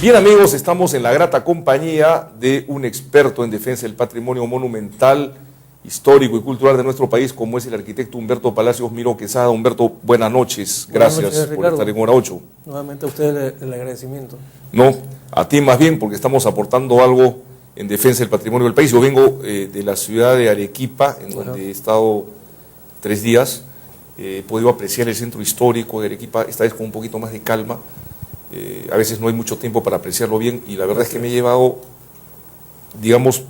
Bien, amigos, estamos en la grata compañía de un experto en defensa del patrimonio monumental, histórico y cultural de nuestro país, como es el arquitecto Humberto Palacios Miró Quesada. Humberto, buenas noches. Gracias por estar en Hora 8. Nuevamente a usted el agradecimiento. No, a ti más bien, porque estamos aportando algo en defensa del patrimonio del país. Yo vengo de la ciudad de Arequipa, en donde he estado 3 días. He podido apreciar el centro histórico de Arequipa, esta vez con un poquito más de calma. A veces no hay mucho tiempo para apreciarlo bien, y la verdad es que me he llevado, digamos,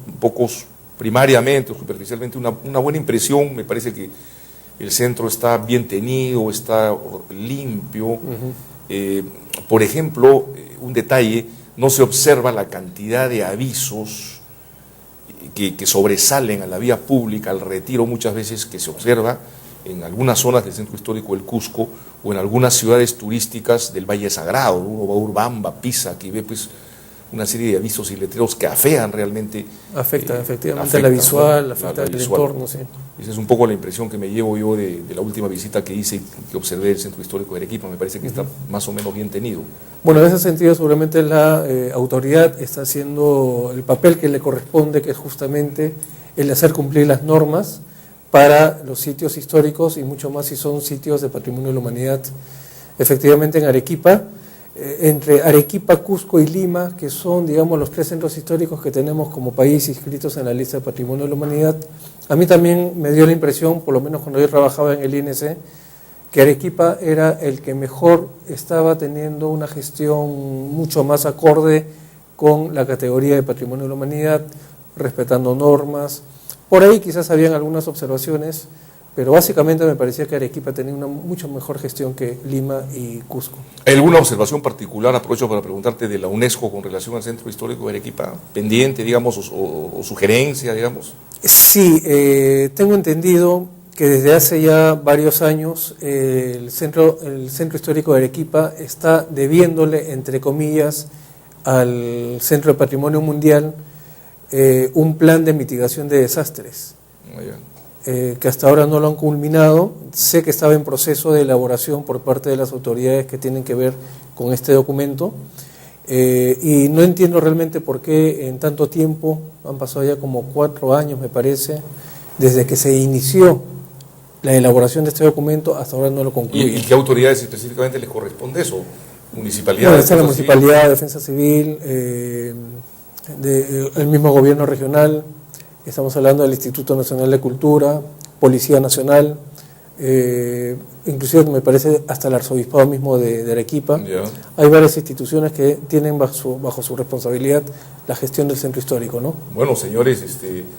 primariamente o superficialmente una buena impresión. Me parece que el centro está bien tenido, está limpio. Por ejemplo, un detalle: no se observa la cantidad de avisos que sobresalen a la vía pública, al retiro muchas veces, que se observa en algunas zonas del centro histórico del Cusco o en algunas ciudades turísticas del Valle Sagrado. Uno va a Urubamba, Piza, que ve pues una serie de avisos y letreros que afean realmente. Efectivamente la visual, afecta el entorno, sí. Esa es un poco la impresión que me llevo yo de la última visita que hice y que observé el centro histórico de Arequipa. Me parece que está más o menos bien tenido. Bueno, en ese sentido seguramente la autoridad está haciendo el papel que le corresponde, que es justamente el de hacer cumplir las normas para los sitios históricos, y mucho más si son sitios de patrimonio de la humanidad. Efectivamente, en Arequipa, entre Arequipa, Cusco y Lima, que son, digamos, los 3 centros históricos que tenemos como país inscritos en la lista de patrimonio de la humanidad, a mí también me dio la impresión, por lo menos cuando yo trabajaba en el INC, que Arequipa era el que mejor estaba teniendo una gestión mucho más acorde con la categoría de patrimonio de la humanidad, respetando normas. Por ahí quizás habían algunas observaciones, pero básicamente me parecía que Arequipa tenía una mucho mejor gestión que Lima y Cusco. ¿Hay alguna observación particular, aprovecho para preguntarte, de la UNESCO con relación al centro histórico de Arequipa, pendiente, digamos, o sugerencia, digamos? Sí, tengo entendido que desde hace ya varios años el centro histórico de Arequipa está debiéndole, entre comillas, al Centro de Patrimonio Mundial un plan de mitigación de desastres, que hasta ahora no lo han culminado. Sé que estaba en proceso de elaboración por parte de las autoridades que tienen que ver con este documento, y no entiendo realmente por qué en tanto tiempo, han pasado ya como 4 años me parece, desde que se inició la elaboración de este documento, hasta ahora no lo concluye. ¿Y qué autoridades específicamente les corresponde eso? ¿Municipalidad? Bueno, está la Municipalidad, Defensa Civil, el mismo gobierno regional, estamos hablando del Instituto Nacional de Cultura, Policía Nacional, inclusive me parece hasta el Arzobispado mismo de Arequipa. Hay varias instituciones que tienen bajo su responsabilidad la gestión del centro histórico, ¿no? Bueno, señores,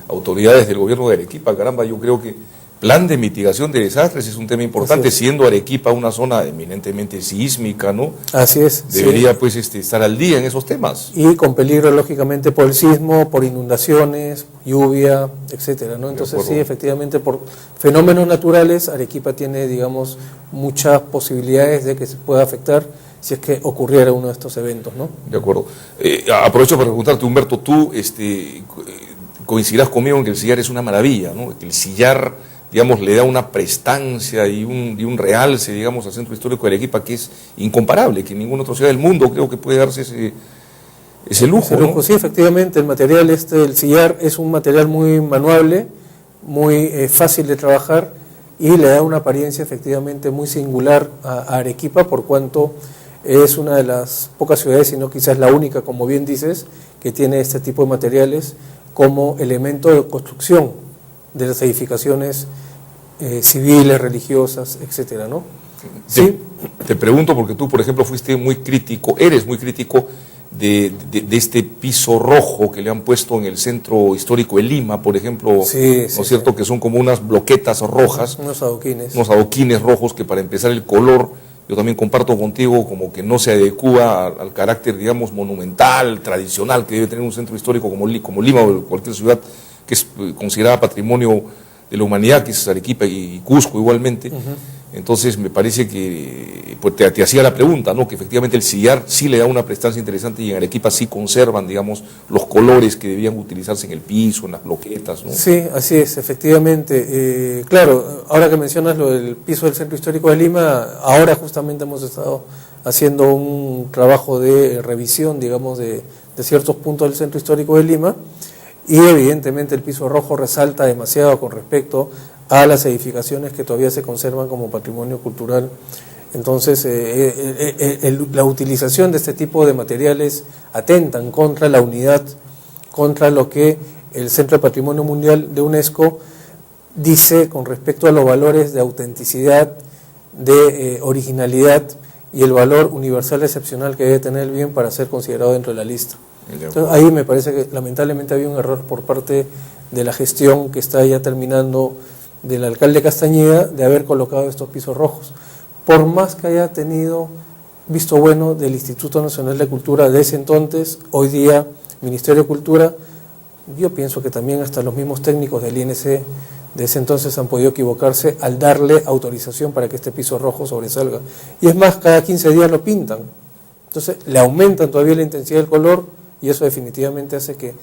autoridades del gobierno de Arequipa, caramba, yo creo que plan de mitigación de desastres es un tema importante, siendo Arequipa una zona eminentemente sísmica, ¿no? Así es. Debería pues estar al día en esos temas. Y con peligro, lógicamente, por el sismo, por inundaciones, lluvia, etcétera, ¿no? Entonces sí, efectivamente, por fenómenos naturales, Arequipa tiene, digamos, muchas posibilidades de que se pueda afectar si es que ocurriera uno de estos eventos, ¿no? De acuerdo. Aprovecho para preguntarte, Humberto, tú coincidirás conmigo en que el sillar es una maravilla, ¿no? Que el sillar, digamos, le da una prestancia y un realce, digamos, al centro histórico de Arequipa que es incomparable, que en ninguna otra ciudad del mundo creo que puede darse ese lujo, ¿no? Sí, efectivamente, el material el sillar es un material muy manuable, muy fácil de trabajar, y le da una apariencia efectivamente muy singular a Arequipa, por cuanto es una de las pocas ciudades, si no quizás la única, como bien dices, que tiene este tipo de materiales como elemento de construcción de las edificaciones civiles, religiosas, etcétera, ¿no? Sí. Te pregunto porque tú, por ejemplo, eres muy crítico de este piso rojo que le han puesto en el centro histórico de Lima, por ejemplo, ¿no es cierto? Que son como unas bloquetas rojas, unos adoquines rojos, que para empezar el color, yo también comparto contigo, como que no se adecúa al carácter, digamos, monumental, tradicional que debe tener un centro histórico como Lima o cualquier ciudad que es considerada patrimonio de la humanidad, que es Arequipa y Cusco igualmente. Entonces me parece que pues, te hacía la pregunta, ¿no? Que efectivamente el sillar sí le da una prestancia interesante, y en Arequipa sí conservan, digamos, los colores que debían utilizarse en el piso, en las bloquetas, ¿no? Sí, así es, efectivamente. Claro, ahora que mencionas lo del piso del Centro Histórico de Lima, ahora justamente hemos estado haciendo un trabajo de revisión, digamos, de ciertos puntos del centro histórico de Lima, y evidentemente el piso rojo resalta demasiado con respecto a las edificaciones que todavía se conservan como patrimonio cultural. Entonces, la utilización de este tipo de materiales atentan contra la unidad, contra lo que el Centro de Patrimonio Mundial de UNESCO dice con respecto a los valores de autenticidad, de originalidad y el valor universal excepcional que debe tener el bien para ser considerado dentro de la lista. Entonces, ahí me parece que lamentablemente había un error por parte de la gestión que está ya terminando del alcalde Castañeda de haber colocado estos pisos rojos. Por más que haya tenido visto bueno del Instituto Nacional de Cultura de ese entonces, hoy día Ministerio de Cultura, yo pienso que también hasta los mismos técnicos del INC de ese entonces han podido equivocarse al darle autorización para que este piso rojo sobresalga. Y es más, cada 15 días lo pintan. Entonces le aumentan todavía la intensidad del color y eso definitivamente hace que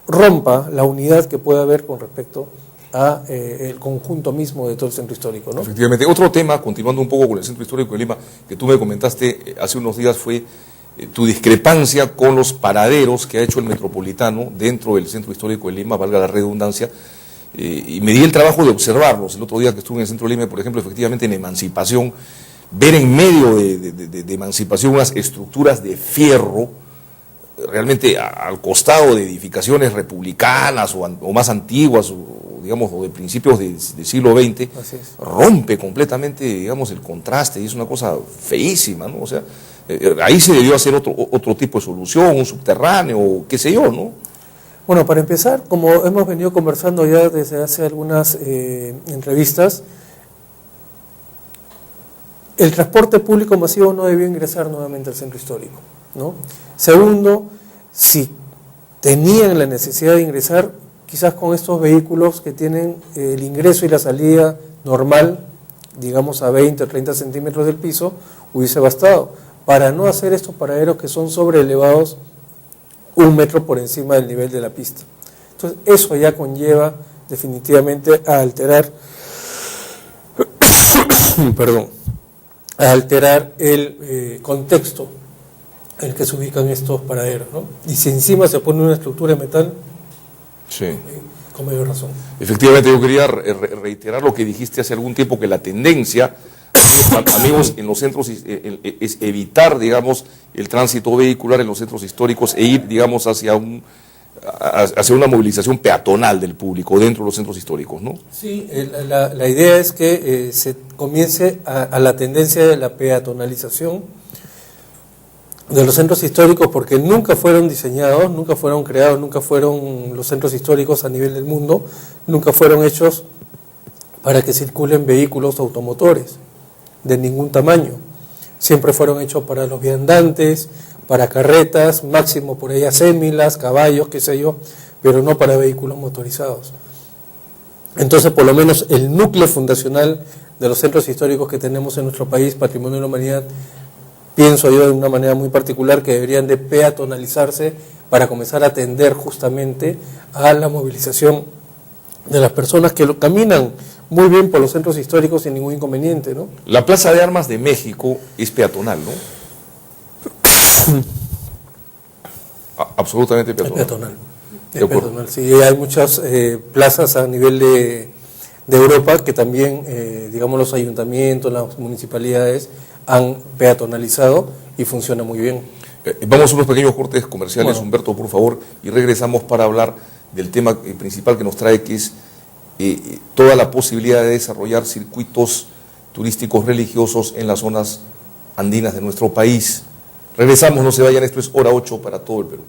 rompa la unidad que puede haber con respecto a el conjunto mismo de todo el centro histórico, ¿no? Efectivamente. Otro tema, continuando un poco con el centro histórico de Lima, que tú me comentaste hace unos días, fue tu discrepancia con los paraderos que ha hecho el Metropolitano dentro del centro histórico de Lima, valga la redundancia, y me di el trabajo de observarlos. El otro día que estuve en el centro de Lima, por ejemplo, efectivamente en Emancipación, ver en medio de Emancipación unas estructuras de fierro, realmente al costado de edificaciones republicanas o más antiguas, o, digamos, o de principios del siglo XX, rompe completamente, digamos, el contraste, y es una cosa feísima, ¿no? O sea, ahí se debió hacer otro tipo de solución, un subterráneo, qué sé yo, ¿no? Bueno, para empezar, como hemos venido conversando ya desde hace algunas entrevistas, el transporte público masivo no debió ingresar nuevamente al centro histórico, ¿no? Segundo, si tenían la necesidad de ingresar, quizás con estos vehículos que tienen el ingreso y la salida normal, digamos a 20 o 30 centímetros del piso, hubiese bastado, para no hacer estos paraderos que son sobreelevados 1 metro por encima del nivel de la pista. Entonces, eso ya conlleva definitivamente a alterar, a alterar el contexto en el que se ubican estos paraderos, ¿no? Y si encima se pone una estructura de metal, sí, con mayor razón. Efectivamente, yo quería reiterar lo que dijiste hace algún tiempo, que la tendencia, amigos, en los centros es evitar, digamos, el tránsito vehicular en los centros históricos e ir, digamos, hacia una movilización peatonal del público dentro de los centros históricos, ¿no? Sí, la idea es que se comience a la tendencia de la peatonalización de los centros históricos, porque nunca fueron diseñados, nunca fueron creados, nunca fueron los centros históricos a nivel del mundo, nunca fueron hechos para que circulen vehículos automotores de ningún tamaño. Siempre fueron hechos para los viandantes, para carretas, máximo por ellas sémilas, caballos, qué sé yo, pero no para vehículos motorizados. Entonces, por lo menos el núcleo fundacional de los centros históricos que tenemos en nuestro país, Patrimonio de la Humanidad, pienso yo de una manera muy particular que deberían de peatonalizarse para comenzar a atender justamente a la movilización de las personas que caminan muy bien por los centros históricos sin ningún inconveniente, ¿no? La Plaza de Armas de México es peatonal, ¿no? Absolutamente peatonal. Es peatonal. Es peatonal, sí. Hay muchas plazas a nivel de Europa que también, digamos, los ayuntamientos, las municipalidades han peatonalizado y funciona muy bien. Vamos a unos pequeños cortes comerciales, bueno. Humberto, por favor, y regresamos para hablar del tema principal que nos trae, que es toda la posibilidad de desarrollar circuitos turísticos religiosos en las zonas andinas de nuestro país. Regresamos, no se vayan, esto es Hora 8 para todo el Perú.